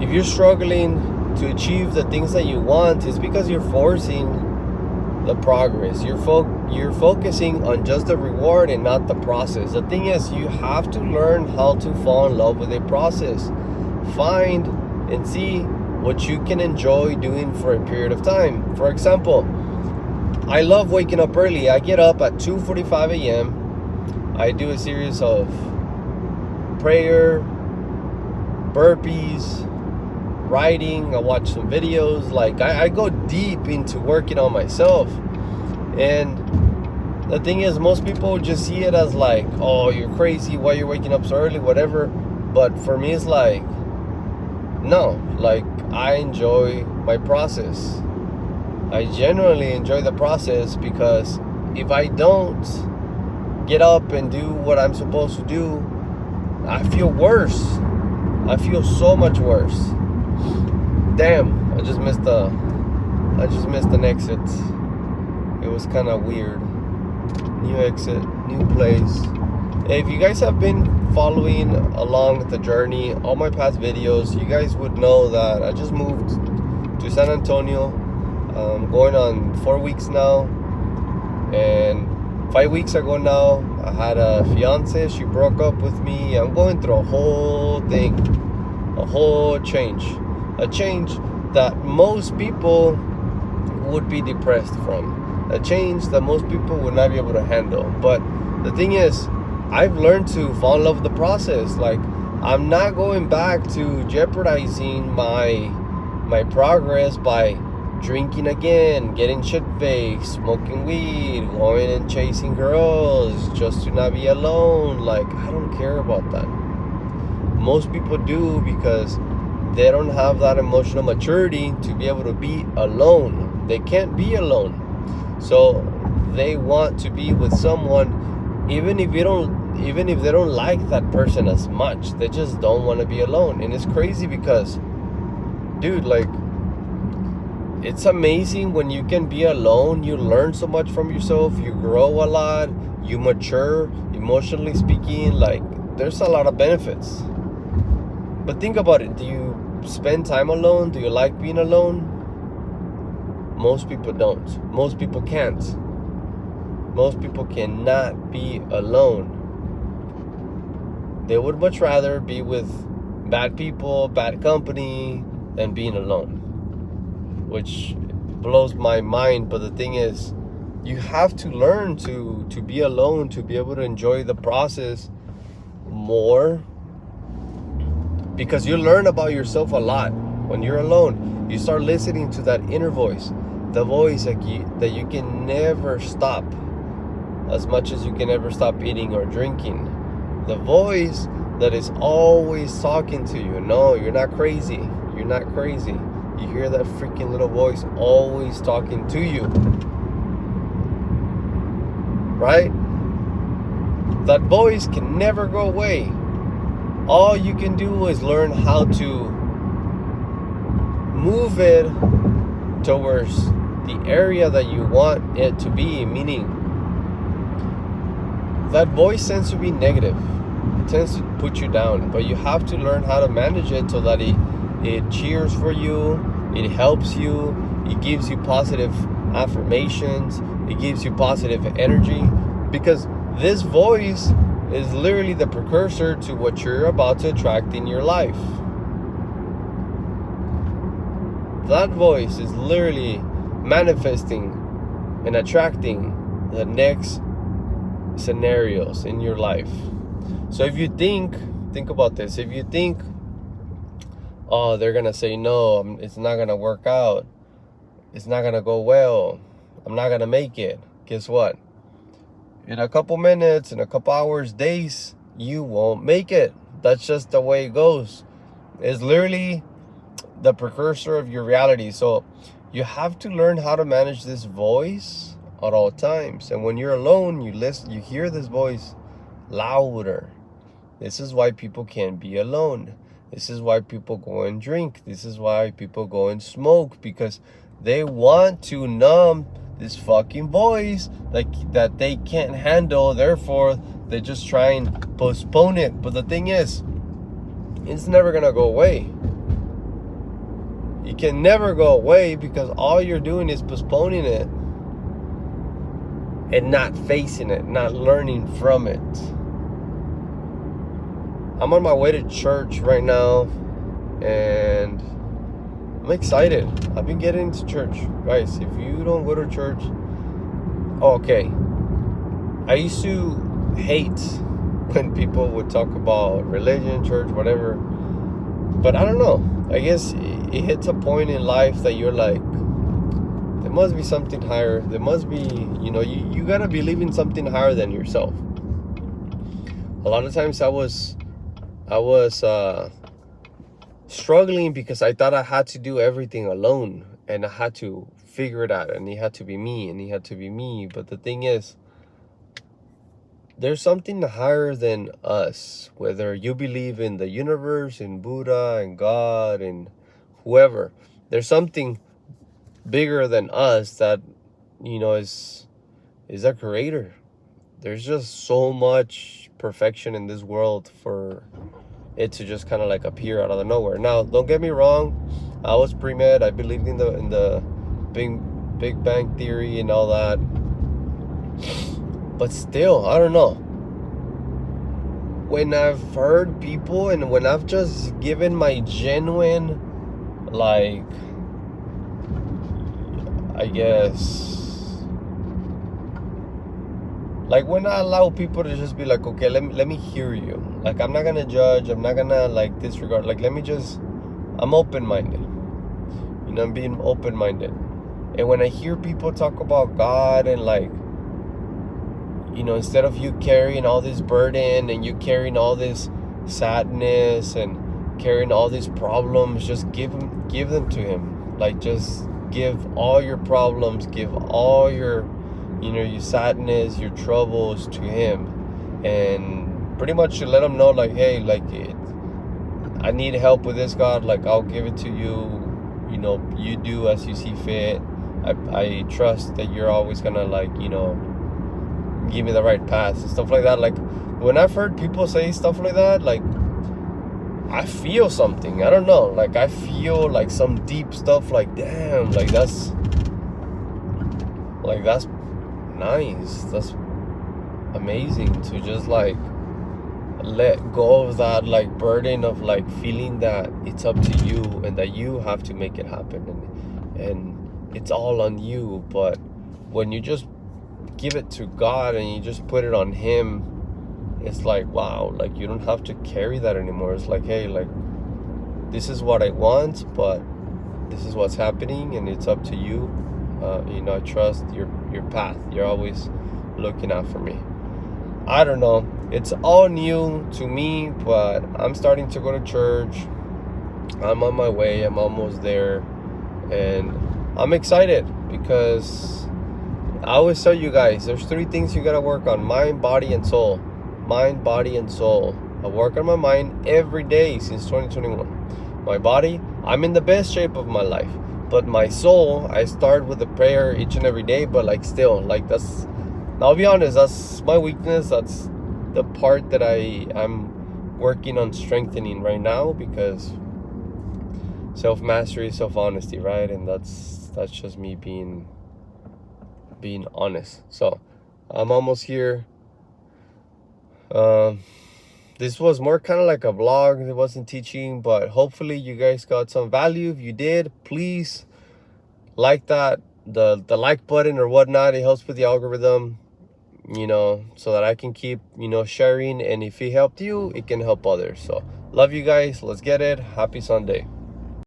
if you're struggling to achieve the things that you want, it's because you're forcing the progress. You're focusing on just the reward and not the process. The thing is, you have to learn how to fall in love with a process. Find and see what you can enjoy doing for a period of time. For example, I love waking up early. I get up at 2:45 a.m. I do a series of prayer, burpees, writing. I watch some videos. Like I go deep into working on myself. And the thing is, most people just see it as like, oh, you're crazy, why you're waking up so early, whatever. But for me, it's like, no, like I enjoy my process. I genuinely enjoy the process, because if I don't get up and do what I'm supposed to do, I feel worse. I feel so much worse. Damn, I just missed an exit. It was kind of weird. New exit, new place. If you guys have been following along the journey, all my past videos, you guys would know that I just moved to San Antonio. Going on 4 weeks now, and 5 weeks ago now, I had a fiance. She broke up with me. I'm going through a whole thing, a whole change, a change that most people would be depressed from, a change that most people would not be able to handle. But the thing is, I've learned to fall in love with the process. Like, I'm not going back to jeopardizing my progress by drinking again, getting shit-faced, smoking weed, going and chasing girls just to not be alone. Like, I don't care about that. Most people do, because they don't have that emotional maturity to be able to be alone. They can't be alone. So they want to be with someone, even if they don't like that person as much. They just don't want to be alone. And it's crazy because, dude, like, it's amazing when you can be alone. You learn so much from yourself. You grow a lot. You mature, emotionally speaking. Like, there's a lot of benefits. But think about it. Do you spend time alone? Do you like being alone? Most people don't. Most people can't. Most people cannot be alone. They would much rather be with bad people, bad company, than being alone. Which blows my mind. But the thing is, you have to learn to be alone, to be able to enjoy the process more, because you learn about yourself a lot when you're alone. You start listening to that inner voice, the voice that you can never stop, as much as you can never stop eating or drinking. The voice that is always talking to you. No, you're not crazy. You're not crazy. You hear that freaking little voice always talking to you. Right? That voice can never go away. All you can do is learn how to move it towards the area that you want it to be. Meaning, that voice tends to be negative. It tends to put you down. But you have to learn how to manage it so that it cheers for you, it helps you, it gives you positive affirmations, it gives you positive energy, because this voice is literally the precursor to what you're about to attract in your life. That voice is literally manifesting and attracting the next scenarios in your life. So if you think about this, if you think, oh, they're gonna say no, it's not gonna work out, it's not gonna go well, I'm not gonna make it, guess what? In a couple minutes, in a couple hours, days, you won't make it. That's just the way it goes. It's literally the precursor of your reality. So you have to learn how to manage this voice at all times. And when you're alone, you listen, you hear this voice louder. This is why people can't be alone. This is why people go and drink. This is why people go and smoke, because they want to numb this fucking voice that they can't handle. Therefore, they just try and postpone it. But the thing is, it's never gonna go away. You can never go away because all you're doing is postponing it and not facing it, not learning from it. I'm on my way to church right now, and I'm excited. I've been getting to church. Guys, if you don't go to church, okay. I used to hate when people would talk about religion, church, whatever. But I don't know. I guess it hits a point in life that you're like, there must be something higher. There must be, you gotta believe in something higher than yourself. A lot of times I was struggling because I thought I had to do everything alone, and I had to figure it out, and it had to be me, and it had to be me. But the thing is, there's something higher than us. Whether you believe in the universe, in Buddha, in God, in whoever, there's something bigger than us that is a creator. There's just so much perfection in this world for it to just kind of like appear out of nowhere. Now, don't get me wrong, I was pre-med. I believed in the Big Bang Theory and all that. But still, I don't know. When I've heard people and when I've just given my genuine, like, I guess, like when I allow people to just be like, okay, let me hear you. Like, I'm not gonna judge. I'm not gonna like disregard. Like, I'm open-minded. I'm being open-minded. And when I hear people talk about God and like, instead of you carrying all this burden and you carrying all this sadness and carrying all these problems, just give them to Him. Like, just give all your problems, give all your your sadness, your troubles to Him, and pretty much to let Him know, like, hey, like, I need help with this, God. Like, I'll give it to you. You do as you see fit. I trust that you're always gonna, like, give me the right path and stuff like that. Like, when I've heard people say stuff like that, like, I feel something. I don't know. Like, I feel like some deep stuff. Like, damn. Like, that's nice. That's amazing to just like let go of that like burden of like feeling that it's up to you and that you have to make it happen, and it's all on you. But when you just give it to God and you just put it on Him, it's like, wow, like you don't have to carry that anymore. It's like, hey, like, this is what I want, but this is what's happening, and it's up to you. I trust your path. You're always looking out for me. I don't know. It's all new to me, but I'm starting to go to church. I'm on my way. I'm almost there. And I'm excited because I always tell you guys, there's 3 things you got to work on: mind, body, and soul. Mind, body, and soul. I work on my mind every day since 2021. My body, I'm in the best shape of my life. But my soul, I start with a prayer each and every day, but like still, like I'll be honest, that's my weakness. That's the part that I'm working on strengthening right now, because self-mastery, self-honesty, right? And that's just me being honest. So I'm almost here. This was more kind of like a vlog. It wasn't teaching, but hopefully you guys got some value. If you did, please like that, the like button or whatnot. It helps with the algorithm, so that I can keep, sharing. And if it helped you, it can help others. So love you guys. Let's get it. Happy Sunday.